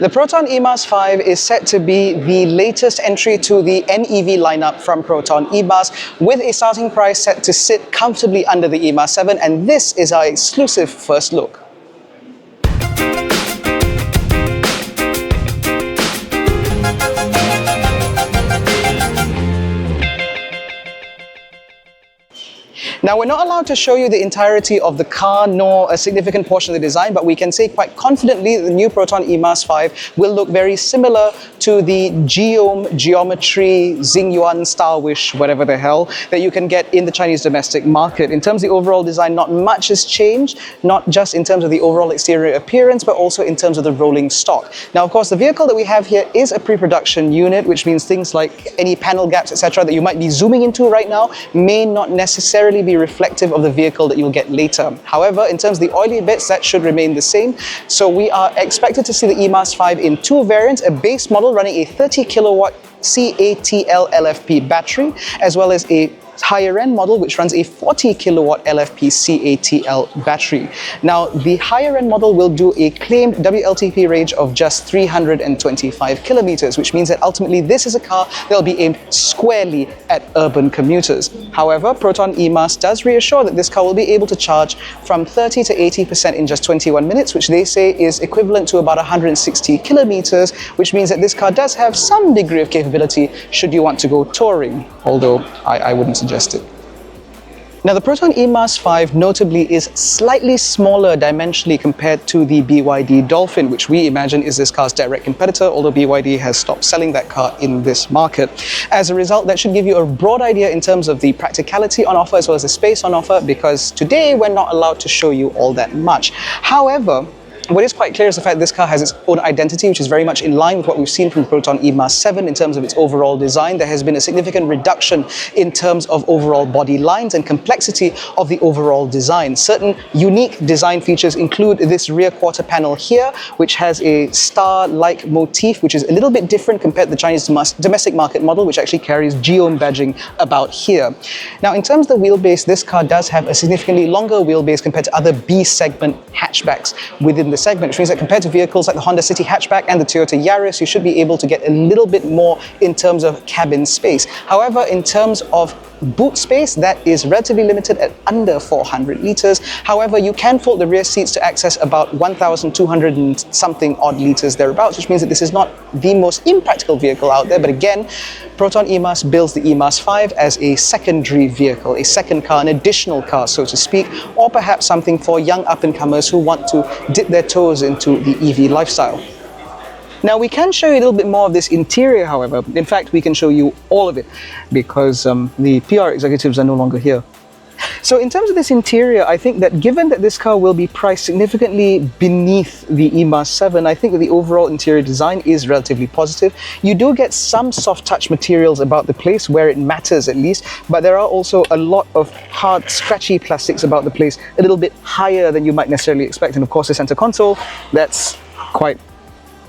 The PROTON eMAS 5 is set to be the latest entry to the NEV lineup from PROTON eMAS, with a starting price set to sit comfortably under the eMAS 7, and this is our exclusive first look. Now, we're not allowed to show you the entirety of the car nor a significant portion of the design, but we can say quite confidently that the new PROTON eMAS 5 will look very similar to the Geometry, Xingyuan, Star Wish, whatever the hell, that you can get in the Chinese domestic market. In terms of the overall design, not much has changed, not just in terms of the overall exterior appearance, but also in terms of the rolling stock. Now, of course, the vehicle that we have here is a pre-production unit, which means things like any panel gaps, etc., that you might be zooming into right now may not necessarily be reflective of the vehicle that you'll get later. However, in terms of the oily bits, that should remain the same. So we are expected to see the eMAS 5 in two variants, a base model running a 30 kilowatt CATL LFP battery, as well as a higher end model which runs a 40 kilowatt LFP CATL battery. Now, the higher end model will do a claimed WLTP range of just 325 kilometers, which means that ultimately this is a car that will be aimed squarely at urban commuters. However, PROTON eMAS does reassure that this car will be able to charge from 30 to 80% in just 21 minutes, which they say is equivalent to about 160 kilometers, which means that this car does have some degree of capability should you want to go touring, although I wouldn't suggest it. Now, the PROTON eMAS 5 notably is slightly smaller dimensionally compared to the BYD Dolphin, which we imagine is this car's direct competitor, although BYD has stopped selling that car in this market. As a result, that should give you a broad idea in terms of the practicality on offer as well as the space on offer, because today we're not allowed to show you all that much. However, what is quite clear is the fact that this car has its own identity, which is very much in line with what we've seen from PROTON eMAS 7 in terms of its overall design. There has been a significant reduction in terms of overall body lines and complexity of the overall design. Certain unique design features include this rear quarter panel here, which has a star-like motif, which is a little bit different compared to the Chinese domestic market model, which actually carries geom badging about here. Now, in terms of the wheelbase, this car does have a significantly longer wheelbase compared to other B-segment hatchbacks within the segment, which means that compared to vehicles like the Honda City hatchback and the Toyota Yaris, you should be able to get a little bit more in terms of cabin space. However, in terms of boot space, that is relatively limited at under 400 liters. However, you can fold the rear seats to access about 1,200 and something odd liters thereabouts, which means that this is not the most impractical vehicle out there. But again, PROTON eMAS builds the eMAS 5 as a secondary vehicle, a second car, an additional car, so to speak, or perhaps something for young up-and-comers who want to dip their toes into the EV lifestyle. Now, we can show you a little bit more of this interior, however. In fact, we can show you all of it because the PR executives are no longer here. So in terms of this interior, I think that given that this car will be priced significantly beneath the eMAS 7, I think that the overall interior design is relatively positive. You do get some soft touch materials about the place where it matters at least, but there are also a lot of hard, scratchy plastics about the place, a little bit higher than you might necessarily expect. And of course, the center console, that's quite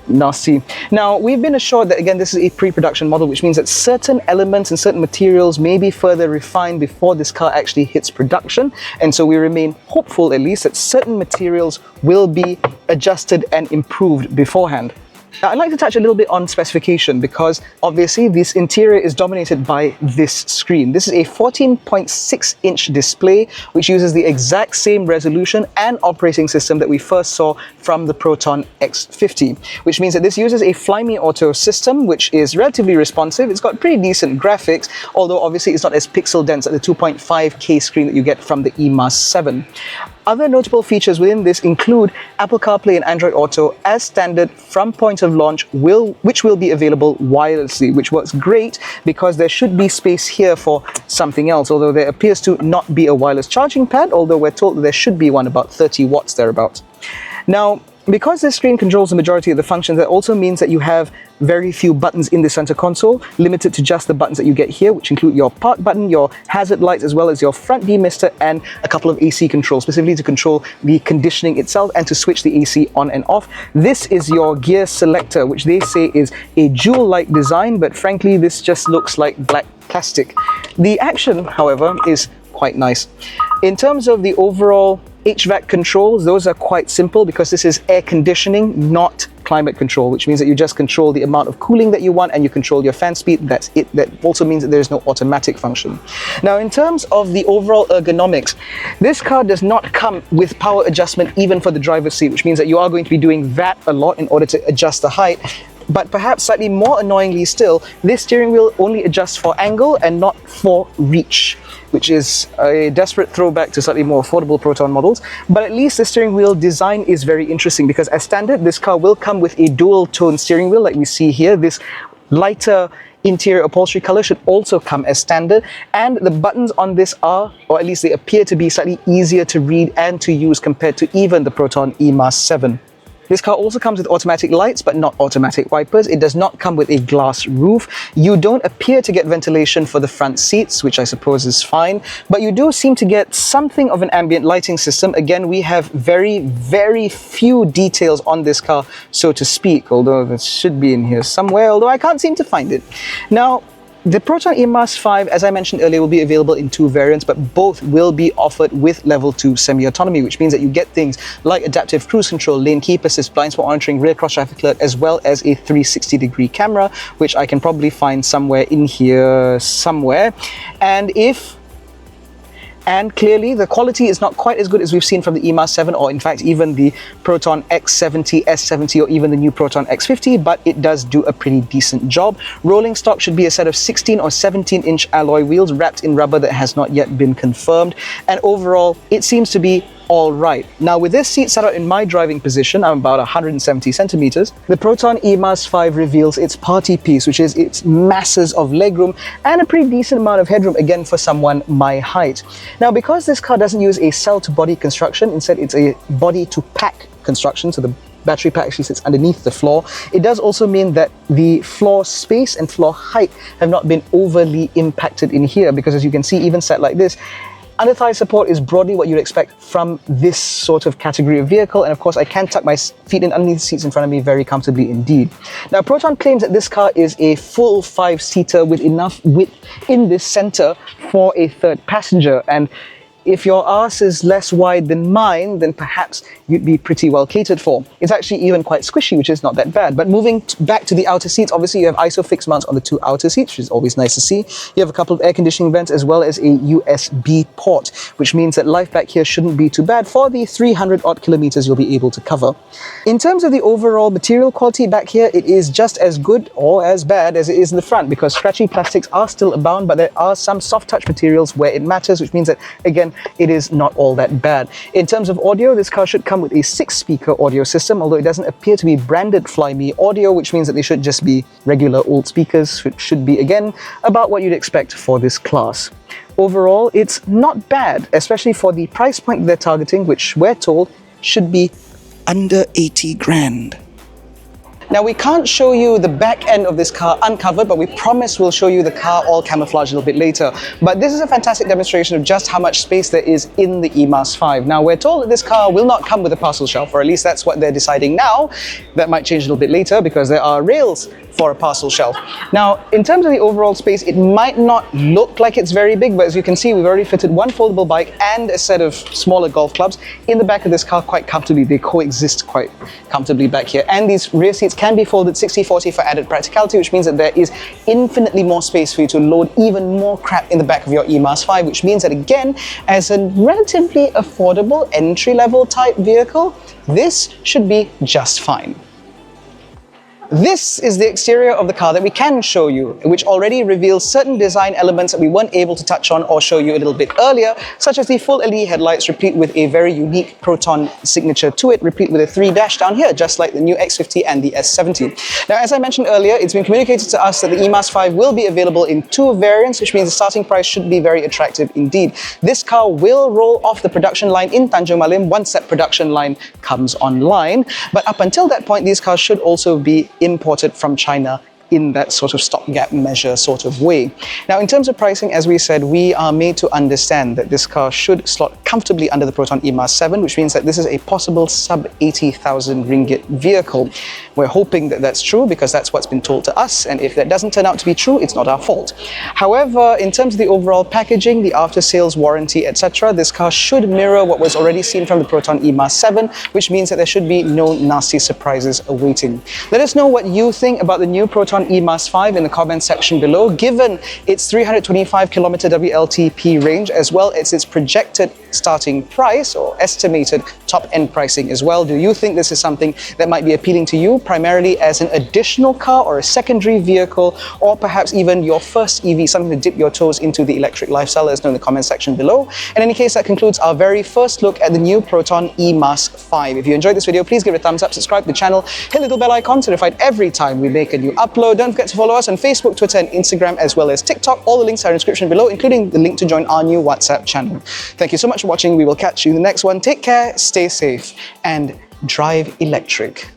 nasty. Now, we've been assured that, again, this is a pre-production model, which means that certain elements and certain materials may be further refined before this car actually hits production. And so we remain hopeful, at least, that certain materials will be adjusted and improved beforehand. Now, I'd like to touch a little bit on specification because obviously this interior is dominated by this screen. This is a 14.6-inch display which uses the exact same resolution and operating system that we first saw from the Proton X50, which means that this uses a Fly Me Auto system which is relatively responsive. It's got pretty decent graphics, although obviously it's not as pixel dense as the 2.5K screen that you get from the eMAS 7. Other notable features within this include Apple CarPlay and Android Auto as standard from point of launch, which will be available wirelessly, which works great because there should be space here for something else, although there appears to not be a wireless charging pad, although we're told that there should be one about 30 watts thereabouts. Now, because this screen controls the majority of the functions, that also means that you have very few buttons in the center console, limited to just the buttons that you get here, which include your park button, your hazard lights, as well as your front demister and a couple of AC controls, specifically to control the conditioning itself and to switch the AC on and off. This is your gear selector, which they say is a jewel-like design, but frankly, this just looks like black plastic. The action, however, is quite nice. In terms of the overall HVAC controls, those are quite simple because this is air conditioning, not climate control, which means that you just control the amount of cooling that you want and you control your fan speed. That's it. That also means that there is no automatic function. Now, in terms of the overall ergonomics, this car does not come with power adjustment even for the driver's seat, which means that you are going to be doing that a lot in order to adjust the height. But perhaps slightly more annoyingly still, this steering wheel only adjusts for angle and not for reach, which is a desperate throwback to slightly more affordable Proton models. But at least the steering wheel design is very interesting, because as standard, this car will come with a dual tone steering wheel like we see here. This lighter interior upholstery color should also come as standard, and the buttons on this are, or at least they appear to be, slightly easier to read and to use compared to even the Proton eMAS 7. This car also comes with automatic lights, but not automatic wipers. It does not come with a glass roof. You don't appear to get ventilation for the front seats, which I suppose is fine, but you do seem to get something of an ambient lighting system. Again, we have very, very few details on this car, so to speak, although this should be in here somewhere, although I can't seem to find it. Now, the Proton eMAS 5, as I mentioned earlier, will be available in two variants, but both will be offered with level 2 semi-autonomy, which means that you get things like adaptive cruise control, lane keep assist, blind spot monitoring, rear cross traffic alert, as well as a 360-degree camera, which I can probably find somewhere in here somewhere. And clearly, the quality is not quite as good as we've seen from the eMAS 7, or in fact, even the Proton X70, S70, or even the new Proton X50, but it does do a pretty decent job. Rolling stock should be a set of 16 or 17-inch alloy wheels wrapped in rubber that has not yet been confirmed. And overall, it seems to be all right. Now, with this seat set out in my driving position, I'm about 170 centimeters, the Proton eMAS 5 reveals its party piece, which is its masses of legroom and a pretty decent amount of headroom, again, for someone my height. Now, because this car doesn't use a cell-to-body construction, instead it's a body-to-pack construction, so the battery pack actually sits underneath the floor. It does also mean that the floor space and floor height have not been overly impacted in here, because as you can see, even set like this, under thigh support is broadly what you'd expect from this sort of category of vehicle, and of course I can tuck my feet in underneath the seats in front of me very comfortably indeed. Now, Proton claims that this car is a full 5-seater with enough width in this center for a third passenger, and if your arse is less wide than mine, then perhaps you'd be pretty well catered for. It's actually even quite squishy, which is not that bad. But moving back to the outer seats, obviously you have ISOFIX mounts on the two outer seats, which is always nice to see. You have a couple of air conditioning vents as well as a USB port, which means that life back here shouldn't be too bad for the 300 odd kilometers you'll be able to cover. In terms of the overall material quality back here, it is just as good or as bad as it is in the front, because scratchy plastics are still abound, but there are some soft touch materials where it matters, which means that, again, it is not all that bad. In terms of audio, this car should come with a 6-speaker audio system, although it doesn't appear to be branded Fly Me audio, which means that they should just be regular old speakers, which should be, again, about what you'd expect for this class. Overall, it's not bad, especially for the price point they're targeting, which we're told should be under 80 grand. Now, we can't show you the back end of this car uncovered, but we promise we'll show you the car all camouflaged a little bit later. But this is a fantastic demonstration of just how much space there is in the eMAS 5. Now, we're told that this car will not come with a parcel shelf, or at least that's what they're deciding now. That might change a little bit later, because there are rails for a parcel shelf. Now, in terms of the overall space, it might not look like it's very big, but as you can see, we've already fitted one foldable bike and a set of smaller golf clubs in the back of this car quite comfortably. They coexist quite comfortably back here. And these rear seats can be folded 60-40 for added practicality, which means that there is infinitely more space for you to load even more crap in the back of your eMAS 5, which means that, again, as a relatively affordable entry-level type vehicle, this should be just fine. This is the exterior of the car that we can show you, which already reveals certain design elements that we weren't able to touch on or show you a little bit earlier, such as the full LED headlights, replete with a very unique Proton signature to it, replete with a 3 dash down here, just like the new X50 and the S70. Now, as I mentioned earlier, it's been communicated to us that the eMAS 5 will be available in 2 variants, which means the starting price should be very attractive indeed. This car will roll off the production line in Tanjung Malim once that production line comes online, but up until that point, these cars should also be imported from China in that sort of stopgap measure sort of way. Now, in terms of pricing, as we said, we are made to understand that this car should slot comfortably under the PROTON eMAS 7, which means that this is a possible sub 80,000 ringgit vehicle. We're hoping that that's true because that's what's been told to us, and if that doesn't turn out to be true, it's not our fault. However, in terms of the overall packaging, the after-sales warranty, etc., this car should mirror what was already seen from the PROTON eMAS 7, which means that there should be no nasty surprises awaiting. Let us know what you think about the new PROTON eMAS 5 in the comment section below, given its 325km WLTP range, as well as its projected starting price or estimated top-end pricing as well. Do you think this is something that might be appealing to you, primarily as an additional car or a secondary vehicle, or perhaps even your first EV, something to dip your toes into the electric lifestyle? Let us know in the comment section below. In any case, that concludes our very first look at the new PROTON eMAS 5. If you enjoyed this video, please give it a thumbs up, subscribe to the channel, hit the little bell icon to be notified every time we make a new upload. Don't forget to follow us on Facebook, Twitter and Instagram, as well as TikTok. All the links are in the description below, including the link to join our new WhatsApp channel. Thank you so much for watching. We will catch you in the next one. Take care, stay safe, and drive electric.